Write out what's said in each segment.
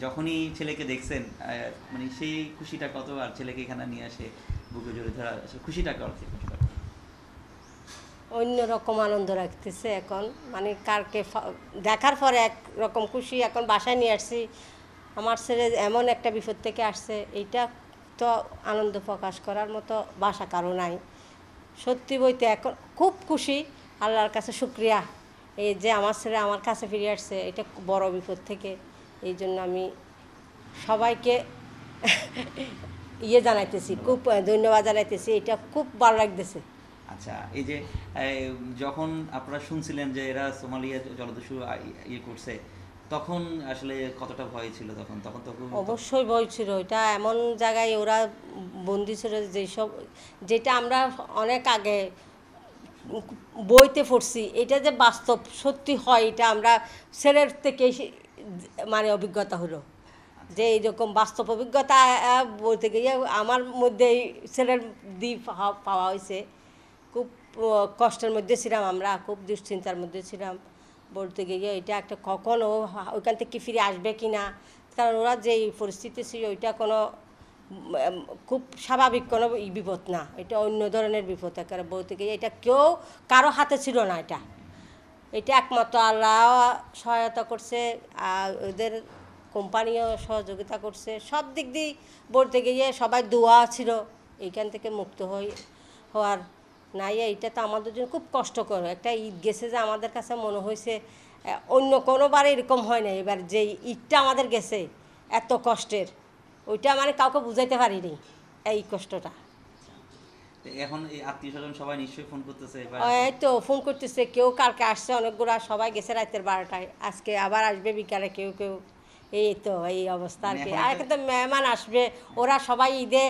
যখনই ছেলেকে দেখছেন মানে সেই খুশিটা কত, আর ছেলেকে এখানে নিয়ে আসে বুকে জড়িয়ে ধরা, খুশিটা কত? অন্যরকম আনন্দ রাখতেছে এখন, মানে কারকে দেখার পরে একরকম খুশি। এখন বাসায় নিয়ে আসছি, আমার ছেলে এমন একটা বিপদ থেকে আসছে, এইটা তো আনন্দ প্রকাশ করার মতো বাসা কারো নাই। সত্যি বইতে এখন খুব খুশি, আল্লাহর কাছে শুক্রিয়া এই যে আমার ছেলে আমার কাছে ফিরে আসছে, এটা বড় বিপদ থেকে। এই জন্য আমি সবাইকে জানাইতেছি, খুব ধন্যবাদ জানাইতেছি, এটা খুব ভালো লাগতেছে। আচ্ছা, এই যে যখন আপনারা শুনছিলেন যে এরা সোমালিয়া জলদস্যু করছে, তখন আসলে কতটা ভয় ছিল? তখন তখন তো অবশ্যই ভয় ছিল। এটা এমন জায়গায় ওরা বন্দি ছিল যেসব, যেটা আমরা অনেক আগে বইতে পড়ছি, এটা যে বাস্তব সত্যি হয়, এটা আমরা ছেলের থেকে মানে অভিজ্ঞতা হলো যে এইরকম বাস্তব অভিজ্ঞতা বলতে গিয়ে আমার মধ্যে ছেলের দ্বীপ পাওয়া হয়েছে। খুব কষ্টের মধ্যে ছিলাম আমরা, খুব দুশ্চিন্তার মধ্যে ছিলাম বলতে গিয়ে। এটা একটা কখনও ওইখান থেকে ফিরে আসবে কি না, কারণ ওরা যে পরিস্থিতি ছিল ওইটা কোনো খুব স্বাভাবিক কোনো বিপদ না, এটা অন্য ধরনের বিপদ। একেবারে বলতে গিয়ে এটা কেউ কারো হাতে ছিল না, এটা একমাত্র আল্লাহ সহায়তা করছে, আর ওদের কোম্পানিও সহযোগিতা করছে সব দিক দিয়ে। বলতে গিয়ে সবাই দোয়া ছিল এইখান থেকে মুক্ত হওয়ার। নাই এইটা তো আমাদের জন্য খুব কষ্টকর একটা ঈদ গেছে, যে আমাদের কাছে মনে হয়েছে অন্য কোনোবারে এরকম হয় না। এবার যে ঈদটা আমাদের গেছে এত কষ্টের, ওইটা মানে কাউকে বুঝাইতে পারিনি এই কষ্টটা। এখন এই আত্মীয় স্বজন সবাই নিশ্চয়ই ফোন করতেছে? এই তো ফোন করতেছে, কেউ কালকে আসছে, অনেকগুলা সবাই গেছে রাতের 12টায়, আজকে আবার আসবে বিকালে কেউ কেউ। এই তো এই অবস্থা আর কি। আর কিন্তু মেহমান আসবে, ওরা সবাই ঈদে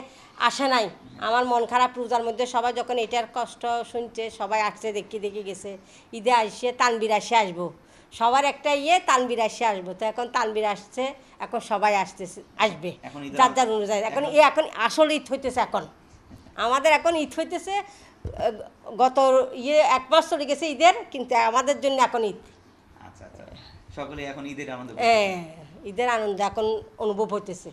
আসে নাই। আমার মন খারাপ রোজার মধ্যে, সবাই যখন এটার কষ্ট শুনছে সবাই আসছে, দেখি গেছে। ঈদে আসছে তানবির আসে আসবো, সবার একটা তানবির আসে আসবো। তো এখন তানবির আসছে, এখন সবাই আসবে যার যার অনুযায়ী। এখন আসল ঈদ হইতেছে এখন আমাদের, এখন ঈদ হইতেছে। গত 1 মাস চলে গেছে ঈদের, কিন্তু আমাদের জন্য এখন ঈদ। আচ্ছা আচ্ছা, সকলে এখন ঈদের আনন্দ, ঈদের আনন্দ এখন অনুভব হইতেছে।